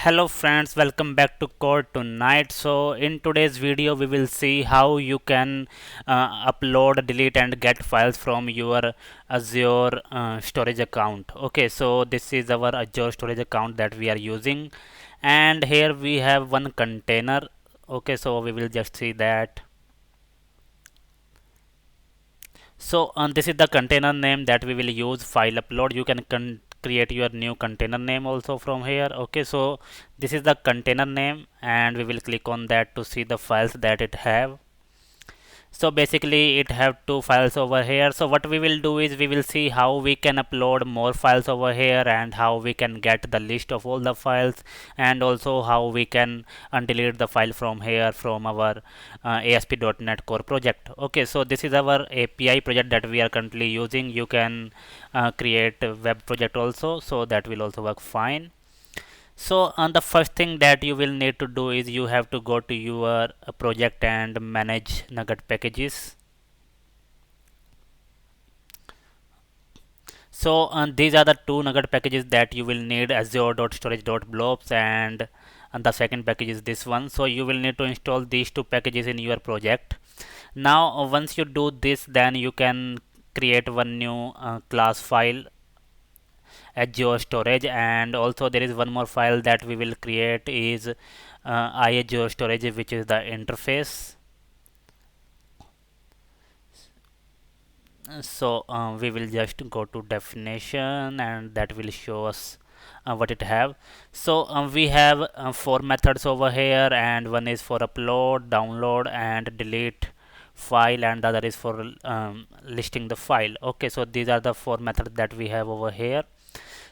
Hello friends, welcome back to Code Tonight. So in today's video we will see how you can upload, delete and get files from your Azure storage account. Okay, so this is our Azure storage account that we are using, and here we have one container. Okay, so we will just see that. So this is the container name that we will use file upload. You can create your new container name also from here. Okay, so this is the container name and we will click on that to see the files that it have. So basically it have two files over here. So what we will do is we will see how we can upload more files over here and how we can get the list of all the files, and also how we can delete the file from here from our ASP.NET Core project. Okay, so this is our API project that we are currently using. You can create a web project also, so that will also work fine. So the first thing that you will need to do is you have to go to your project and manage Nugget packages. So these are the two Nugget packages that you will need: Azure.Storage.Blobs and the second package is this one. So you will need to install these two packages in your project. Now once you do this, then you can create one new class file, Azure storage, and also there is one more file that we will create is Azure storage, which is the interface. So we will just go to definition and that will show us what it have. So we have four methods over here, and one is for upload, download and delete file, and the other is for listing the file. Okay, so these are the four methods that we have over here.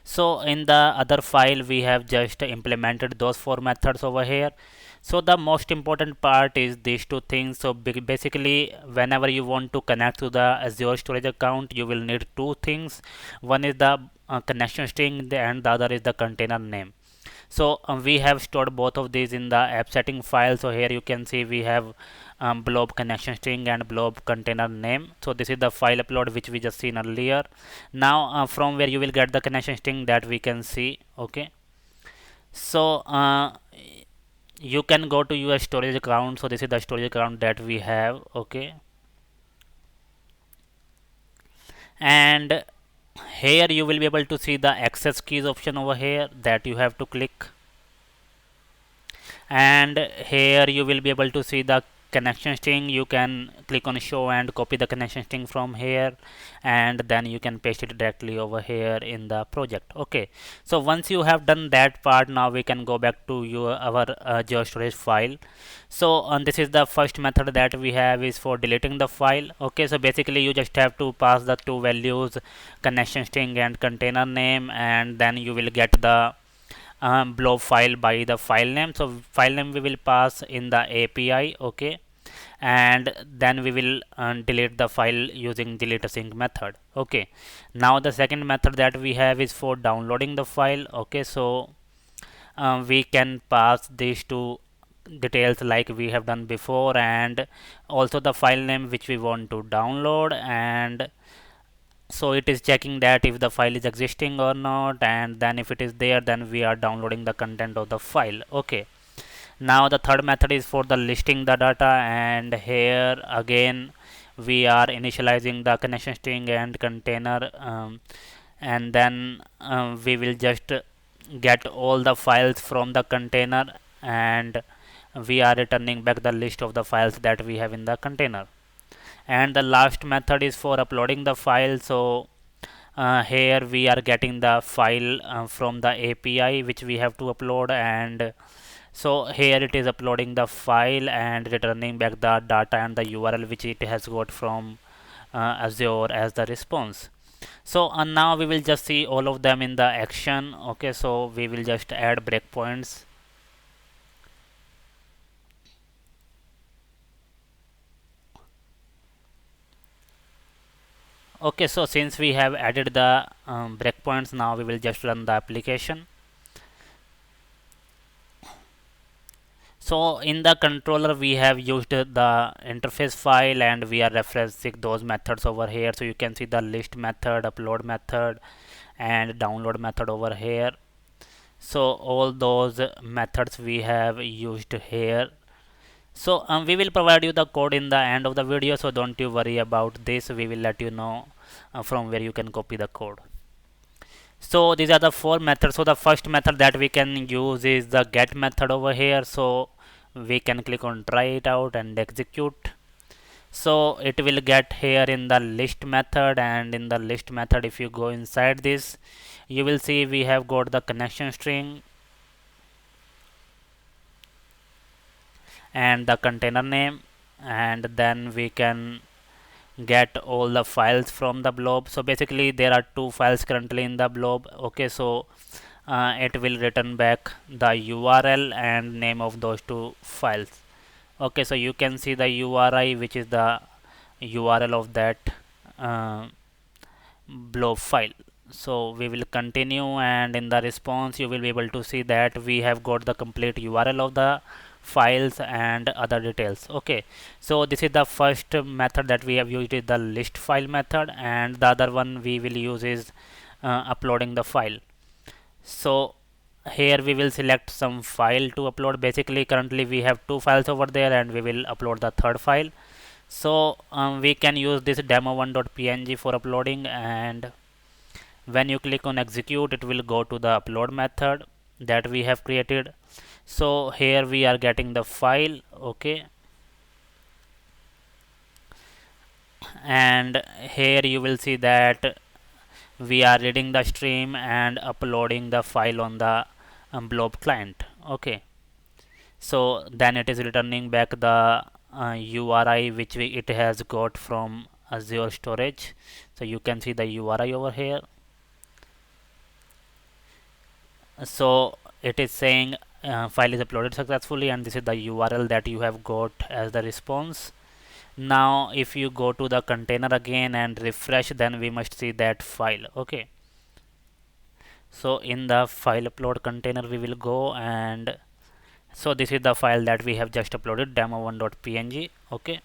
So in the other file we have just implemented those four methods over here. So the most important part is these two things. So basically whenever you want to connect to the Azure storage account, you will need two things. One is the connection string and the other is the container name. So we have stored both of these in the app setting file. So here you can see we have blob connection string and blob container name. So this is the file upload which we just seen earlier. Now from where you will get the connection string that we can see. Okay, so you can go to your storage account. So this is the storage account that we have. Okay, and here you will be able to see the access keys option over here that you have to click, and here you will be able to see the connection string. You can click on show and copy the connection string from here, and then you can paste it directly over here in the project. Okay, so once you have done that part, now we can go back to our geostorage file. So this is the first method that we have is for deleting the file. Okay, so basically you just have to pass the two values, connection string and container name, and then you will get the blob file by the file name. So file name we will pass in the API. Okay, and then we will delete the file using delete async method. Okay, now the second method that we have is for downloading the file. Okay, so we can pass these two details like we have done before, and also the file name which we want to download, and so it is checking that if the file is existing or not, and then if it is there, then we are downloading the content of the file. Okay, now the third method is for the listing the data, and here again we are initializing the connection string and container, and then we will just get all the files from the container, and we are returning back the list of the files that we have in the container. And the last method is for uploading the file. So here we are getting the file from the API which we have to upload, and so here it is uploading the file and returning back the data and the URL which it has got from Azure as the response. So now we will just see all of them in the action. Okay, so we will just add breakpoints. Okay, so since we have added the breakpoints, now we will just run the application. So in the controller we have used the interface file, and we are referencing those methods over here. So you can see the list method, upload method and download method over here. So all those methods we have used here. So we will provide you the code in the end of the video, so don't you worry about this. We will let you know from where you can copy the code. So these are the four methods. So the first method that we can use is the get method over here. So we can click on try it out and execute. So it will get here in the list method, and in the list method if you go inside this, you will see we have got the connection string and the container name, and then we can get all the files from the blob. So basically there are two files currently in the blob. Okay, so it will return back the URL and name of those two files. Okay, so you can see the URI, which is the URL of that uh, blob file. So we will continue, and in the response you will be able to see that we have got the complete URL of the files and other details. Okay, so this is the first method that we have used, is the list file method, and the other one we will use is uploading the file. So here we will select some file to upload. Basically currently we have two files over there, and we will upload the third file. So we can use this demo1.png for uploading, and when you click on execute, it will go to the upload method that we have created. So here we are getting the file. Okay, and here you will see that we are reading the stream and uploading the file on the blob client. Okay, so then it is returning back the URI which it has got from Azure Storage. So you can see the URI over here. So it is saying file is uploaded successfully, and this is the URL that you have got as the response. Now if you go to the container again and refresh, then we must see that file. Okay, so in the file upload container we will go, and so this is the file that we have just uploaded, demo1.png. Okay,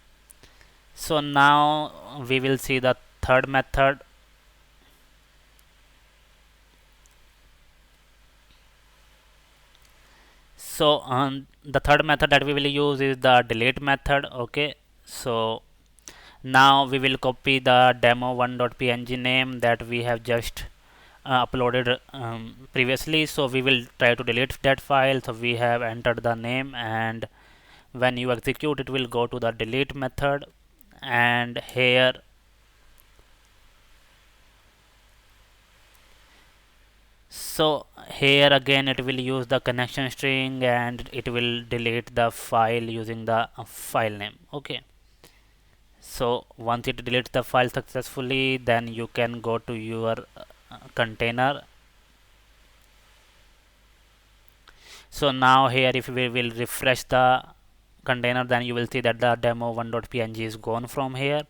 so now we will see the third method. So the third method that we will use is the delete method. Okay, so now we will copy the demo1.png name that we have just uploaded previously. So we will try to delete that file. So we have entered the name, and when you execute, it will go to the delete method, and here so here again it will use the connection string, and it will delete the file using the file name. Okay, so once it deletes the file successfully, then you can go to your container. So now here if we will refresh the container, then you will see that the demo1.png is gone from here.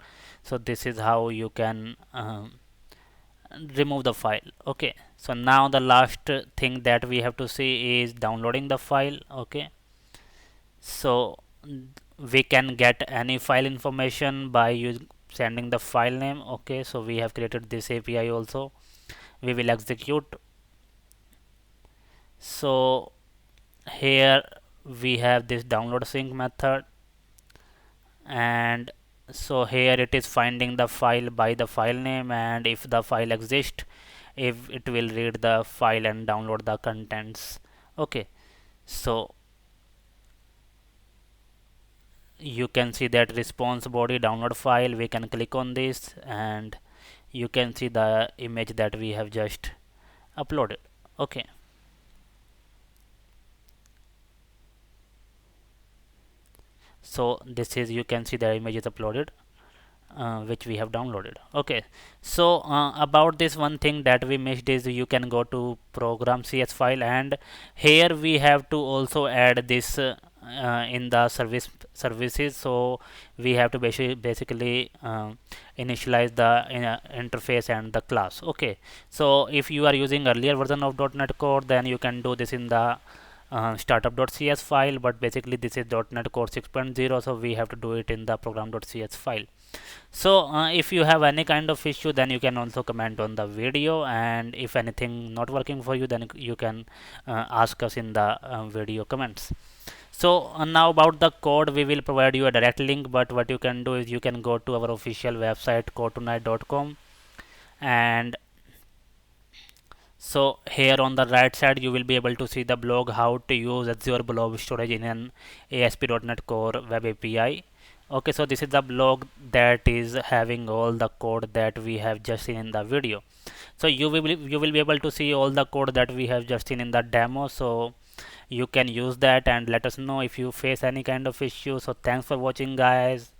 So this is how you can remove the file. Okay, so now the last thing that we have to see is downloading the file. Okay, so we can get any file information by sending the file name. Okay, so we have created this API also. We will execute. So here we have this download sync method, and so here it is finding the file by the file name, and if the file exists, if it will read the file and download the contents. Okay, so you can see that response body download file. We can click on this, and you can see the image that we have just uploaded. Okay, so this is, you can see the image is uploaded which we have downloaded. Okay, so about this one thing that we missed is you can go to program CS file, and here we have to also add this in the services. So we have to basically initialize the interface and the class. Okay, so if you are using earlier version of .NET Core, then you can do this in the startup.cs file, but basically this is .NET Core 6.0, so we have to do it in the program.cs file. So if you have any kind of issue, then you can also comment on the video, and if anything not working for you, then you can ask us in the video comments. So now about the code, we will provide you a direct link, but what you can do is you can go to our official website codetonight.com, and so here on the right side you will be able to see the blog how to use Azure Blob Storage in an ASP.NET Core Web API. Okay, so this is the blog that is having all the code that we have just seen in the video. So you will be able to see all the code that we have just seen in the demo. So you can use that and let us know if you face any kind of issue. So thanks for watching, guys.